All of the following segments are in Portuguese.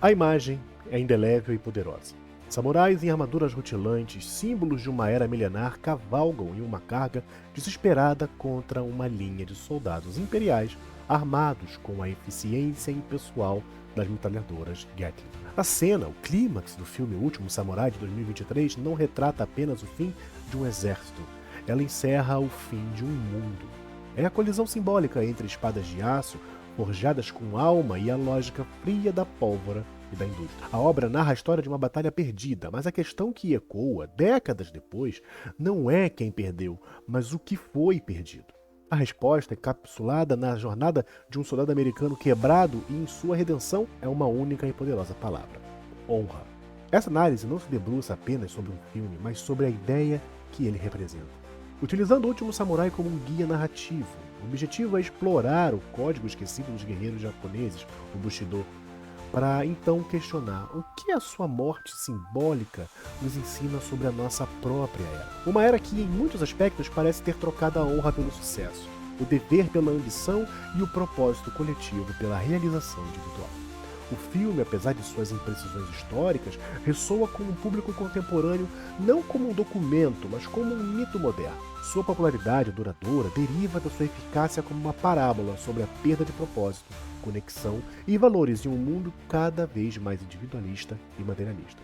A imagem é indelével e poderosa. Samurais em armaduras rutilantes, símbolos de uma era milenar, cavalgam em uma carga desesperada contra uma linha de soldados imperiais armados com a eficiência impessoal das metralhadoras Gatling. A cena, o clímax do filme Último Samurai de 2023, não retrata apenas o fim de um exército, ela encerra o fim de um mundo. É a colisão simbólica entre espadas de aço, forjadas com alma, e a lógica fria da pólvora e da indústria. A obra narra a história de uma batalha perdida, mas a questão que ecoa décadas depois não é quem perdeu, mas o que foi perdido. A resposta é capsulada na jornada de um soldado americano quebrado e em sua redenção é uma única e poderosa palavra: honra. Essa análise não se debruça apenas sobre um filme, mas sobre a ideia que ele representa. Utilizando o Último Samurai como um guia narrativo, o objetivo é explorar o código esquecido dos guerreiros japoneses, o Bushido, para então questionar o que a sua morte simbólica nos ensina sobre a nossa própria era. Uma era que, em muitos aspectos, parece ter trocado a honra pelo sucesso, o dever pela ambição e o propósito coletivo pela realização individual. O filme, apesar de suas imprecisões históricas, ressoa com o público contemporâneo não como um documento, mas como um mito moderno. Sua popularidade duradoura deriva da sua eficácia como uma parábola sobre a perda de propósito, conexão e valores em um mundo cada vez mais individualista e materialista.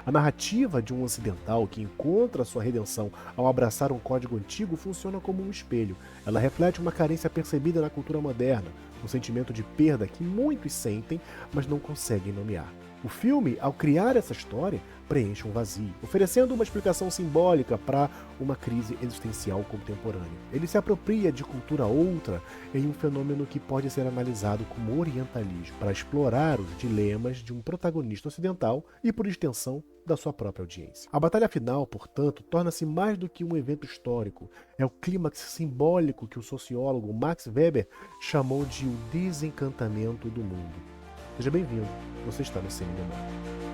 A narrativa de um ocidental que encontra sua redenção ao abraçar um código antigo funciona como um espelho. Ela reflete uma carência percebida na cultura moderna, um sentimento de perda que muitos sentem, mas não conseguem nomear. O filme, ao criar essa história, preenche um vazio, oferecendo uma explicação simbólica para uma crise existencial contemporânea. Ele se apropria de cultura outra em um fenômeno que pode ser analisado como orientalismo, para explorar os dilemas de um protagonista ocidental e, por extensão, da sua própria audiência. A batalha final, portanto, torna-se mais do que um evento histórico. É o clímax simbólico que o sociólogo Max Weber chamou de o desencantamento do mundo. Seja bem-vindo, você está no Cine Memória.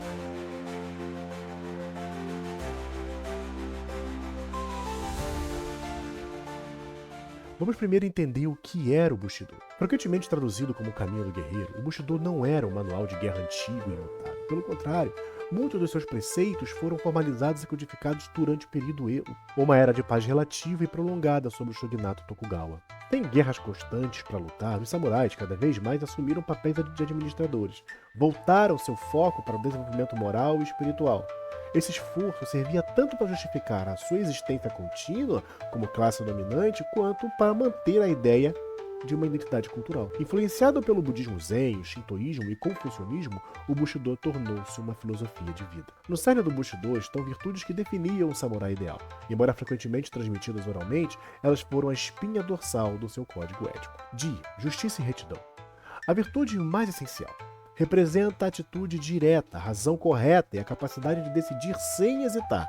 Vamos primeiro entender o que era o Bushido. Frequentemente traduzido como Caminho do Guerreiro, o Bushido não era um manual de guerra antigo e imutável. Pelo contrário, muitos dos seus preceitos foram formalizados e codificados durante o período Edo, uma era de paz relativa e prolongada sob o shogunato Tokugawa. Sem guerras constantes para lutar, os samurais cada vez mais assumiram papéis de administradores, voltaram seu foco para o desenvolvimento moral e espiritual. Esse esforço servia tanto para justificar a sua existência contínua como classe dominante, quanto para manter a ideia de uma identidade cultural. Influenciado pelo budismo zen, o shintoísmo e confucionismo, o Bushido tornou-se uma filosofia de vida. No cerne do Bushido estão virtudes que definiam o samurai ideal. Embora frequentemente transmitidas oralmente, elas foram a espinha dorsal do seu código ético. Ji, justiça e retidão. A virtude mais essencial. Representa a atitude direta, a razão correta e a capacidade de decidir sem hesitar,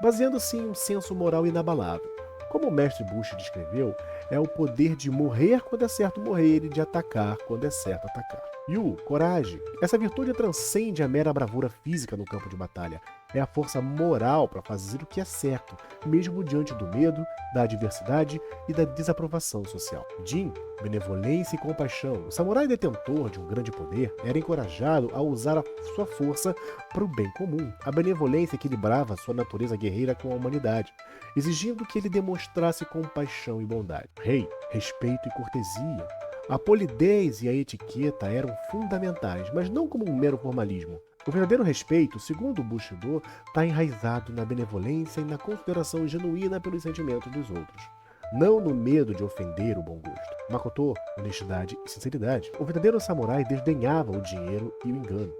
baseando-se em um senso moral inabalável. Como o mestre Bush descreveu, é o poder de morrer quando é certo morrer e de atacar quando é certo atacar. Yu, coragem. Essa virtude transcende a mera bravura física no campo de batalha. É a força moral para fazer o que é certo, mesmo diante do medo, da adversidade e da desaprovação social. Jin, benevolência e compaixão. O samurai detentor de um grande poder era encorajado a usar a sua força para o bem comum. A benevolência equilibrava sua natureza guerreira com a humanidade, exigindo que ele demonstrasse compaixão e bondade. Rei, respeito e cortesia. A polidez e a etiqueta eram fundamentais, mas não como um mero formalismo. O verdadeiro respeito, segundo o Bushido, está enraizado na benevolência e na consideração genuína pelos sentimentos dos outros, não no medo de ofender o bom gosto. Makoto, honestidade e sinceridade. O verdadeiro samurai desdenhava o dinheiro e o engano.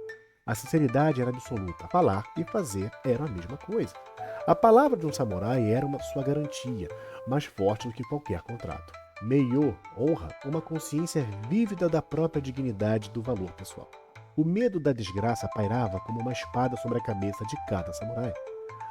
A sinceridade era absoluta. Falar e fazer eram a mesma coisa. A palavra de um samurai era uma sua garantia, mais forte do que qualquer contrato. Meiyo, honra, uma consciência vívida da própria dignidade e do valor pessoal. O medo da desgraça pairava como uma espada sobre a cabeça de cada samurai.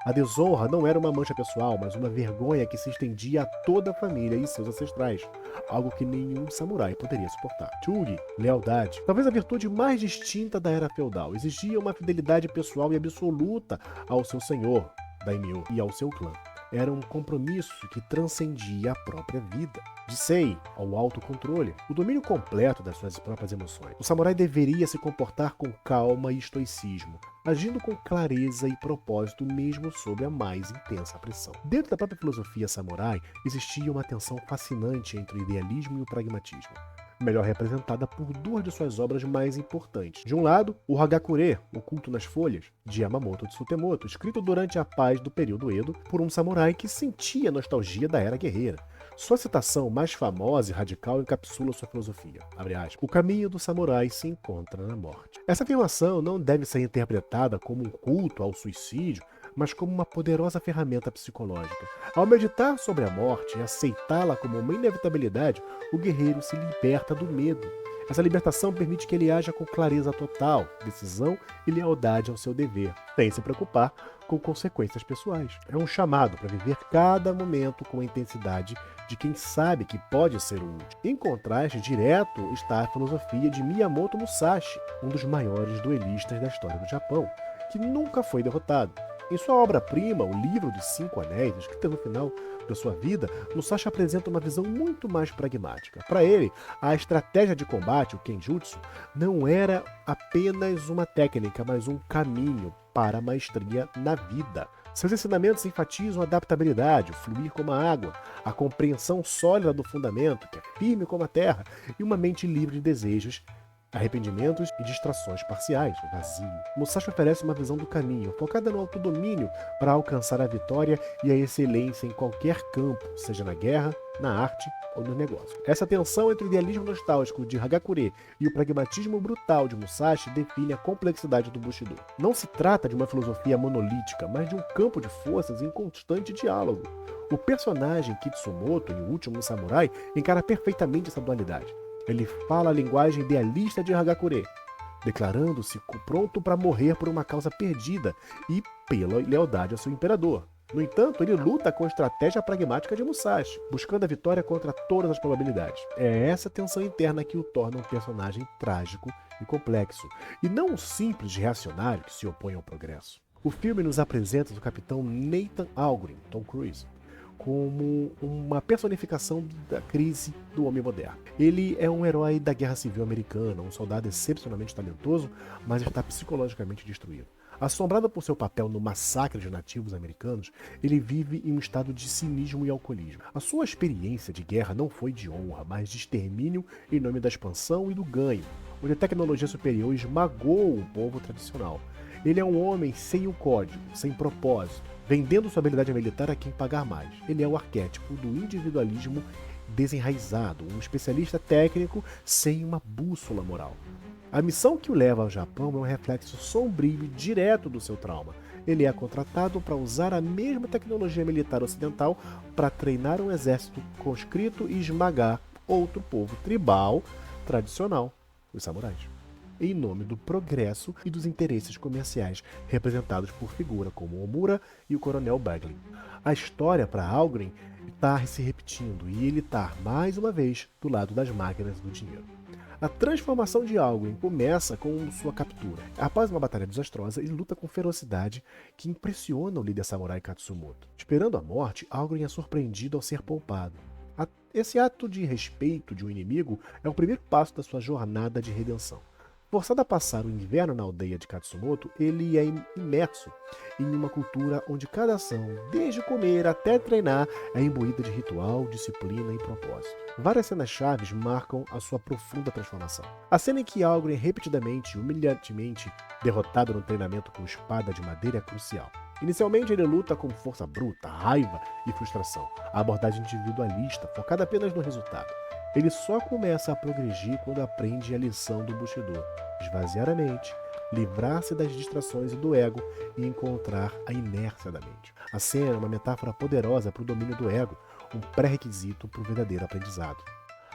A desonra não era uma mancha pessoal, mas uma vergonha que se estendia a toda a família e seus ancestrais, algo que nenhum samurai poderia suportar. Chugi, lealdade. Talvez a virtude mais distinta da era feudal, exigia uma fidelidade pessoal e absoluta ao seu senhor, daimyo, e ao seu clã. era um compromisso que transcendia a própria vida. De sei ao autocontrole, o domínio completo das suas próprias emoções. O samurai deveria se comportar com calma e estoicismo, agindo com clareza e propósito mesmo sob a mais intensa pressão. Dentro da própria filosofia samurai, existia uma tensão fascinante entre o idealismo e o pragmatismo, melhor representada por duas de suas obras mais importantes. De um lado, o Hagakure, O Culto nas Folhas, de Yamamoto Tsutemoto, escrito durante a paz do período Edo por um samurai que sentia nostalgia da era guerreira. Sua citação mais famosa e radical encapsula sua filosofia. Abre aspas, o caminho do samurai se encontra na morte. Essa afirmação não deve ser interpretada como um culto ao suicídio, mas como uma poderosa ferramenta psicológica. Ao meditar sobre a morte e aceitá-la como uma inevitabilidade, o guerreiro se liberta do medo. Essa libertação permite que ele haja com clareza total, decisão e lealdade ao seu dever, sem se preocupar com consequências pessoais. É um chamado para viver cada momento com a intensidade de quem sabe que pode ser útil. Em contraste direto está a filosofia de Miyamoto Musashi, um dos maiores duelistas da história do Japão, que nunca foi derrotado. Em sua obra-prima, O Livro dos Cinco Anéis, escrita no final da sua vida, Musashi apresenta uma visão muito mais pragmática. Para ele, a estratégia de combate, o Kenjutsu, não era apenas uma técnica, mas um caminho para a maestria na vida. Seus ensinamentos enfatizam a adaptabilidade, o fluir como a água, a compreensão sólida do fundamento, que é firme como a terra, e uma mente livre de desejos, arrependimentos e distrações parciais, o vazio. Musashi oferece uma visão do caminho, focada no autodomínio para alcançar a vitória e a excelência em qualquer campo, seja na guerra, na arte ou no negócio. Essa tensão entre o idealismo nostálgico de Hagakure e o pragmatismo brutal de Musashi define a complexidade do Bushido. Não se trata de uma filosofia monolítica, mas de um campo de forças em constante diálogo. O personagem Kitsumoto, em O Último Samurai, encara perfeitamente essa dualidade. Ele fala a linguagem idealista de Hagakure, declarando-se pronto para morrer por uma causa perdida e pela lealdade ao seu imperador. No entanto, ele luta com a estratégia pragmática de Musashi, buscando a vitória contra todas as probabilidades. É essa tensão interna que o torna um personagem trágico e complexo, e não um simples reacionário que se opõe ao progresso. O filme nos apresenta o capitão Nathan Algren, Tom Cruise, como uma personificação da crise do homem moderno. Ele é um herói da Guerra Civil Americana, um soldado excepcionalmente talentoso, mas está psicologicamente destruído. Assombrado por seu papel no massacre de nativos americanos, ele vive em um estado de cinismo e alcoolismo. A sua experiência de guerra não foi de honra, mas de extermínio em nome da expansão e do ganho, onde a tecnologia superior esmagou o povo tradicional. Ele é um homem sem o código, sem propósito, vendendo sua habilidade militar a quem pagar mais. Ele é o arquétipo do individualismo desenraizado, um especialista técnico sem uma bússola moral. A missão que o leva ao Japão é um reflexo sombrio e direto do seu trauma. Ele é contratado para usar a mesma tecnologia militar ocidental para treinar um exército conscrito e esmagar outro povo tribal tradicional, os samurais, em nome do progresso e dos interesses comerciais representados por figuras como Omura e o Coronel Bagley. A história para Algren está se repetindo e ele está, mais uma vez, do lado das máquinas do dinheiro. A transformação de Algren começa com sua captura. Após uma batalha desastrosa, ele luta com ferocidade que impressiona o líder samurai Katsumoto. Esperando a morte, Algren é surpreendido ao ser poupado. Esse ato de respeito de um inimigo é o primeiro passo da sua jornada de redenção. Forçado a passar o inverno na aldeia de Katsumoto, ele é imerso em uma cultura onde cada ação, desde comer até treinar, é imbuída de ritual, disciplina e propósito. Várias cenas chaves marcam a sua profunda transformação. A cena em que Algren é repetidamente e humilhantemente derrotado no treinamento com espada de madeira é crucial. Inicialmente ele luta com força bruta, raiva e frustração. A abordagem individualista, focada apenas no resultado. Ele só começa a progredir quando aprende a lição do Bushido: esvaziar a mente, livrar-se das distrações e do ego e encontrar a inércia da mente. A cena é uma metáfora poderosa para o domínio do ego, um pré-requisito para o verdadeiro aprendizado.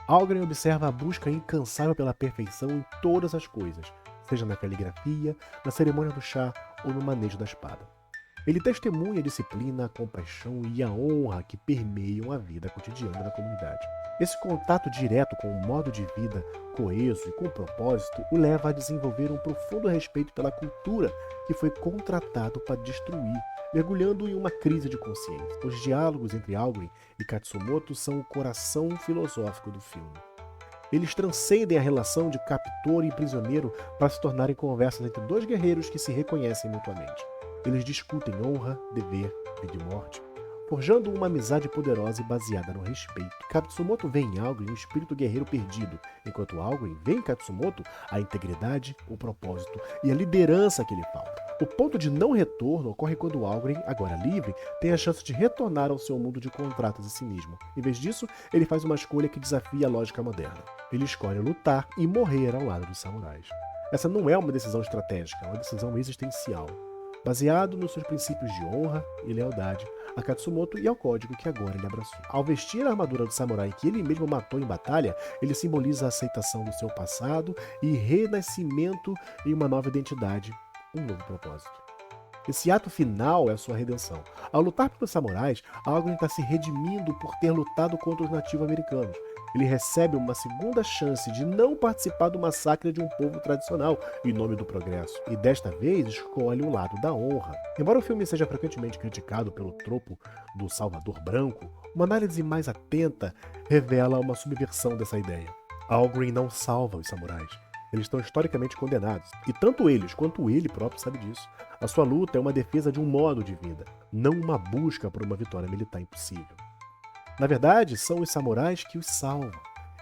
Algren observa a busca incansável pela perfeição em todas as coisas, seja na caligrafia, na cerimônia do chá ou no manejo da espada. Ele testemunha a disciplina, a compaixão e a honra que permeiam a vida cotidiana da comunidade. Esse contato direto com um modo de vida coeso e com propósito o leva a desenvolver um profundo respeito pela cultura que foi contratado para destruir, mergulhando em uma crise de consciência. Os diálogos entre Alguren e Katsumoto são o coração filosófico do filme. Eles transcendem a relação de captor e prisioneiro para se tornarem conversas entre dois guerreiros que se reconhecem mutuamente. Eles discutem honra, dever, vida e morte, forjando uma amizade poderosa e baseada no respeito. Katsumoto vê em Alguren um espírito guerreiro perdido, enquanto Alguren vê em Katsumoto a integridade, o propósito e a liderança que lhe falta. O ponto de não retorno ocorre quando Alguren, agora livre, tem a chance de retornar ao seu mundo de contratos em si mesmo. Em vez disso, ele faz uma escolha que desafia a lógica moderna. Ele escolhe lutar e morrer ao lado dos samurais. Essa não é uma decisão estratégica, é uma decisão existencial, baseado nos seus princípios de honra e lealdade a Katsumoto e ao código que agora ele abraçou. Ao vestir a armadura do samurai que ele mesmo matou em batalha, ele simboliza a aceitação do seu passado e renascimento em uma nova identidade, um novo propósito. Esse ato final é a sua redenção. Ao lutar pelos samurais, Alguren está se redimindo por ter lutado contra os nativos americanos. Ele recebe uma segunda chance de não participar do massacre de um povo tradicional em nome do progresso, e desta vez escolhe o lado da honra. Embora o filme seja frequentemente criticado pelo tropo do salvador branco, uma análise mais atenta revela uma subversão dessa ideia. Alguren não salva os samurais. Eles estão historicamente condenados, e tanto eles quanto ele próprio sabe disso. A sua luta é uma defesa de um modo de vida, não uma busca por uma vitória militar impossível. Na verdade, são os samurais que os salvam.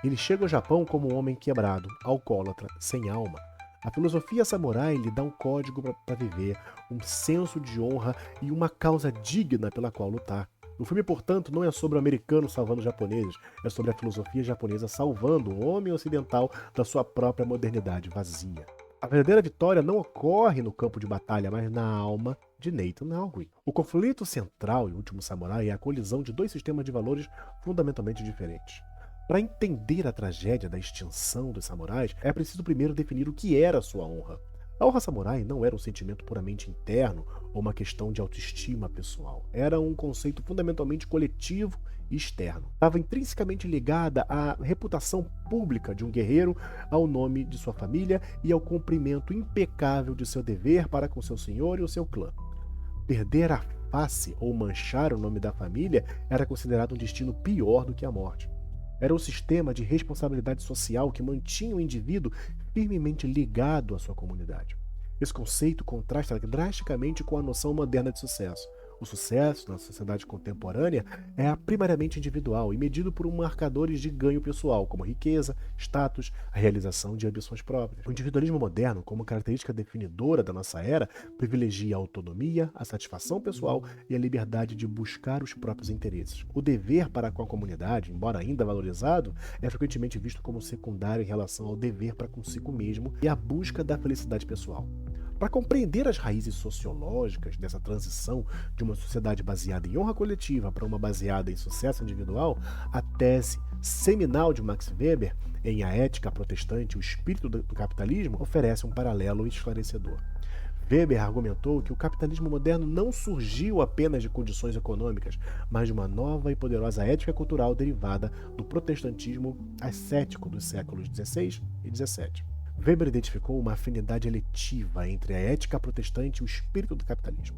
Ele chega ao Japão como um homem quebrado, alcoólatra, sem alma. A filosofia samurai lhe dá um código para viver, um senso de honra e uma causa digna pela qual lutar. O filme, portanto, não é sobre o americano salvando os japoneses, é sobre a filosofia japonesa salvando o homem ocidental da sua própria modernidade vazia. A verdadeira vitória não ocorre no campo de batalha, mas na alma de Nathan Alguren. O conflito central em O Último Samurai é a colisão de dois sistemas de valores fundamentalmente diferentes. Para entender a tragédia da extinção dos samurais, é preciso primeiro definir o que era a sua honra. A honra samurai não era um sentimento puramente interno ou uma questão de autoestima pessoal. Era um conceito fundamentalmente coletivo e externo. Estava intrinsecamente ligada à reputação pública de um guerreiro, ao nome de sua família e ao cumprimento impecável de seu dever para com seu senhor e o seu clã. Perder a face ou manchar o nome da família era considerado um destino pior do que a morte. Era um sistema de responsabilidade social que mantinha o indivíduo firmemente ligado à sua comunidade. Esse conceito contrasta drasticamente com a noção moderna de sucesso. O sucesso, na sociedade contemporânea, é primariamente individual e medido por marcadores de ganho pessoal, como riqueza, status, a realização de ambições próprias. O individualismo moderno, como característica definidora da nossa era, privilegia a autonomia, a satisfação pessoal e a liberdade de buscar os próprios interesses. O dever para com a comunidade, embora ainda valorizado, é frequentemente visto como secundário em relação ao dever para consigo mesmo e à busca da felicidade pessoal. Para compreender as raízes sociológicas dessa transição de uma sociedade baseada em honra coletiva para uma baseada em sucesso individual, a tese seminal de Max Weber, em A Ética Protestante e o Espírito do Capitalismo, oferece um paralelo esclarecedor. Weber argumentou que o capitalismo moderno não surgiu apenas de condições econômicas, mas de uma nova e poderosa ética cultural derivada do protestantismo ascético dos séculos XVI e XVII. Weber identificou uma afinidade eletiva entre a ética protestante e o espírito do capitalismo.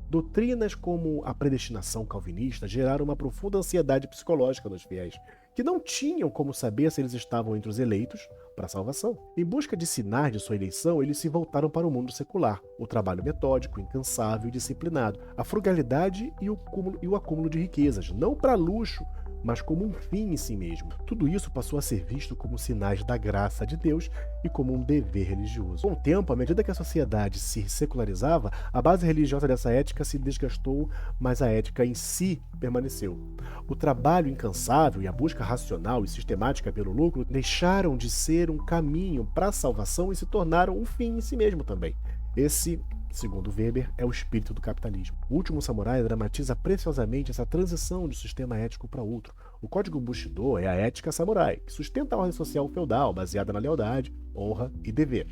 Doutrinas como a predestinação calvinista geraram uma profunda ansiedade psicológica nos fiéis, que não tinham como saber se eles estavam entre os eleitos para a salvação. Em busca de sinais de sua eleição, eles se voltaram para o mundo secular, o trabalho metódico, incansável e disciplinado, a frugalidade e o acúmulo de riquezas, não para luxo, mas como um fim em si mesmo. Tudo isso passou a ser visto como sinais da graça de Deus e como um dever religioso. Com o tempo, à medida que a sociedade se secularizava, a base religiosa dessa ética se desgastou, mas a ética em si permaneceu. O trabalho incansável e a busca racional e sistemática pelo lucro deixaram de ser um caminho para a salvação e se tornaram um fim em si mesmo também. Esse, segundo Weber, é o espírito do capitalismo. O Último Samurai dramatiza preciosamente essa transição de um sistema ético para outro. O Código Bushido é a ética samurai, que sustenta a ordem social feudal baseada na lealdade, honra e dever.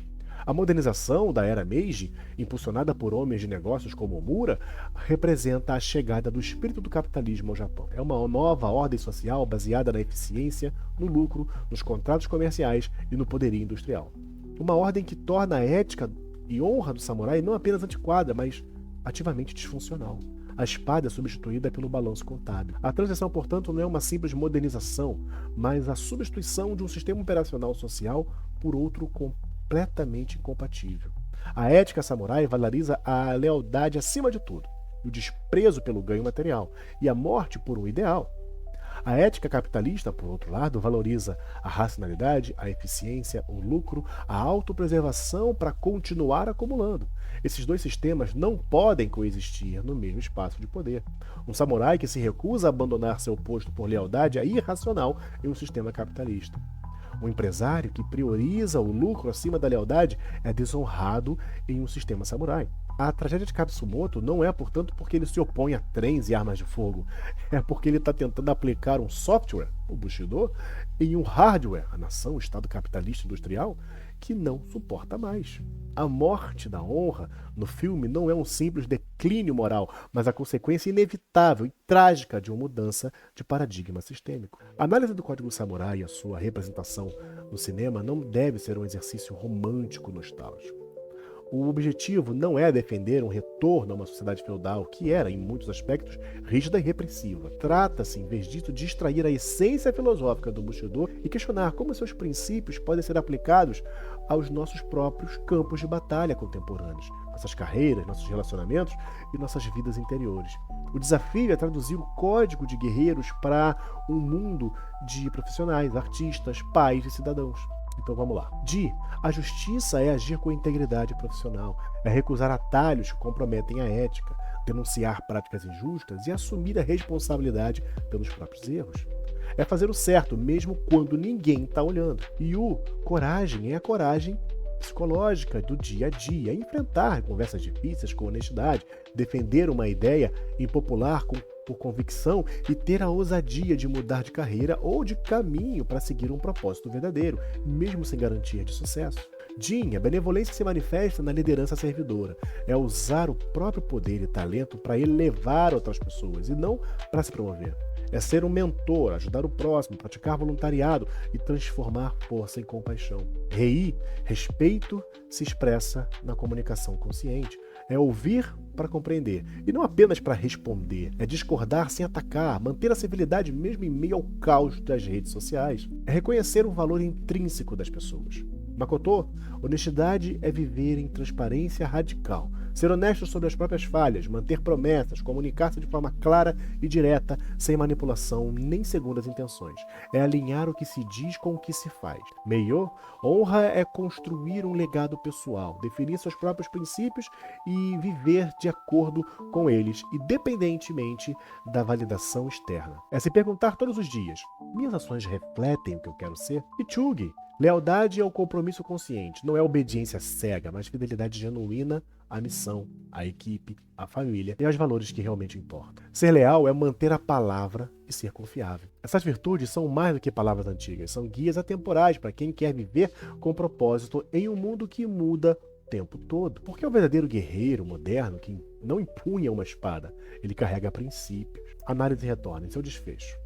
A modernização da era Meiji, impulsionada por homens de negócios como Omura, representa a chegada do espírito do capitalismo ao Japão. É uma nova ordem social baseada na eficiência, no lucro, nos contratos comerciais e no poderio industrial. Uma ordem que torna a ética e honra do samurai não apenas antiquada, mas ativamente disfuncional. A espada é substituída pelo balanço contábil. A transição, portanto, não é uma simples modernização, mas a substituição de um sistema operacional social por outro completamente incompatível. A ética samurai valoriza a lealdade acima de tudo, o desprezo pelo ganho material e a morte por um ideal. A ética capitalista, por outro lado, valoriza a racionalidade, a eficiência, o lucro, a autopreservação para continuar acumulando. Esses dois sistemas não podem coexistir no mesmo espaço de poder. Um samurai que se recusa a abandonar seu posto por lealdade é irracional em um sistema capitalista. Um empresário que prioriza o lucro acima da lealdade é desonrado em um sistema samurai. A tragédia de Katsumoto não é, portanto, porque ele se opõe a trens e armas de fogo. É porque ele está tentando aplicar um software, o Bushido, em um hardware, a nação, o Estado capitalista industrial, que não suporta mais. A morte da honra no filme não é um simples declínio moral, mas a consequência inevitável e trágica de uma mudança de paradigma sistêmico. A análise do Código Samurai e a sua representação no cinema não deve ser um exercício romântico nostálgico. O objetivo não é defender um retorno a uma sociedade feudal que era, em muitos aspectos, rígida e repressiva. Trata-se, em vez disso, de extrair a essência filosófica do Bushido e questionar como seus princípios podem ser aplicados aos nossos próprios campos de batalha contemporâneos, nossas carreiras, nossos relacionamentos e nossas vidas interiores. O desafio é traduzir o código de guerreiros para um mundo de profissionais, artistas, pais e cidadãos. Então vamos lá. A justiça é agir com integridade profissional, é recusar atalhos que comprometem a ética, denunciar práticas injustas e assumir a responsabilidade pelos próprios erros. É fazer o certo mesmo quando ninguém está olhando. E coragem é a coragem psicológica do dia a dia, é enfrentar conversas difíceis com honestidade, defender uma ideia impopular por convicção e ter a ousadia de mudar de carreira ou de caminho para seguir um propósito verdadeiro, mesmo sem garantia de sucesso. A benevolência se manifesta na liderança servidora. É usar o próprio poder e talento para elevar outras pessoas e não para se promover. É ser um mentor, ajudar o próximo, praticar voluntariado e transformar força em compaixão. Respeito, se expressa na comunicação consciente. É ouvir para compreender, e não apenas para responder. É discordar sem atacar, manter a civilidade mesmo em meio ao caos das redes sociais. É reconhecer o valor intrínseco das pessoas. Makoto, honestidade é viver em transparência radical, ser honesto sobre as próprias falhas, manter promessas, comunicar-se de forma clara e direta, sem manipulação nem segundas intenções. É alinhar o que se diz com o que se faz. Meiyo, honra é construir um legado pessoal, definir seus próprios princípios e viver de acordo com eles, independentemente da validação externa. É se perguntar todos os dias: minhas ações refletem o que eu quero ser? E Chugi, lealdade é o compromisso consciente, não é obediência cega, mas fidelidade genuína à missão, à equipe, à família e aos valores que realmente importam. Ser leal é manter a palavra e ser confiável. Essas virtudes são mais do que palavras antigas, são guias atemporais para quem quer viver com propósito em um mundo que muda o tempo todo. Porque é o verdadeiro guerreiro moderno que não empunha uma espada, ele carrega princípios. Análise retorna em seu desfecho.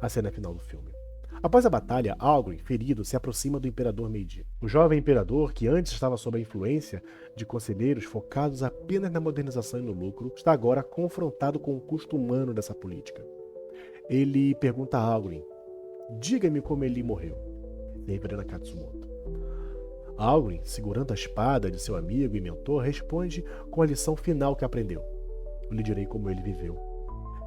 A cena final do filme. Após a batalha, Alguin, ferido, se aproxima do imperador Meiji. O jovem imperador, que antes estava sob a influência de conselheiros focados apenas na modernização e no lucro, está agora confrontado com o custo humano dessa política. Ele pergunta a Alguin: diga-me como ele morreu, referindo a Katsumoto. Alguin, segurando a espada de seu amigo e mentor, responde com a lição final que aprendeu: eu lhe direi como ele viveu.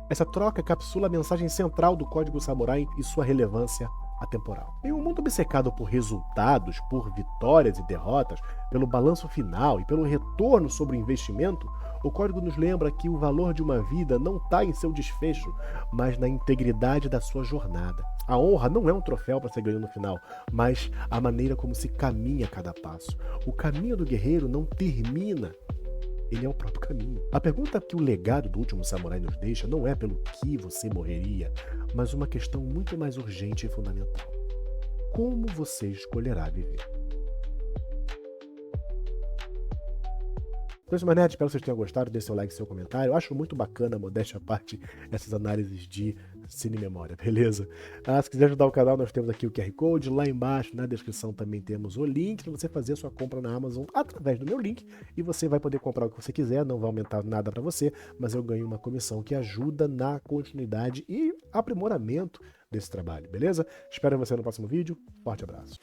Essa troca capsula a mensagem central do Código Samurai e sua relevância atemporal. Em um mundo obcecado por resultados, por vitórias e derrotas, pelo balanço final e pelo retorno sobre o investimento, o Código nos lembra que o valor de uma vida não está em seu desfecho, mas na integridade da sua jornada. A honra não é um troféu para ser ganho no final, mas a maneira como se caminha a cada passo. O caminho do guerreiro não termina. Ele é o próprio caminho. A pergunta que o legado do último samurai nos deixa não é pelo que você morreria, mas uma questão muito mais urgente e fundamental. Como você escolherá viver? Então, isso, mané, espero que vocês tenham gostado. Deixe seu like e seu comentário. Eu acho muito bacana, modéstia à parte, essas análises de cine memória, beleza? Se quiser ajudar o canal, nós temos aqui o QR Code. Lá embaixo, na descrição, também temos o link para você fazer a sua compra na Amazon através do meu link. E você vai poder comprar o que você quiser, não vai aumentar nada para você, mas eu ganho uma comissão que ajuda na continuidade e aprimoramento desse trabalho, beleza? Espero você no próximo vídeo. Forte abraço.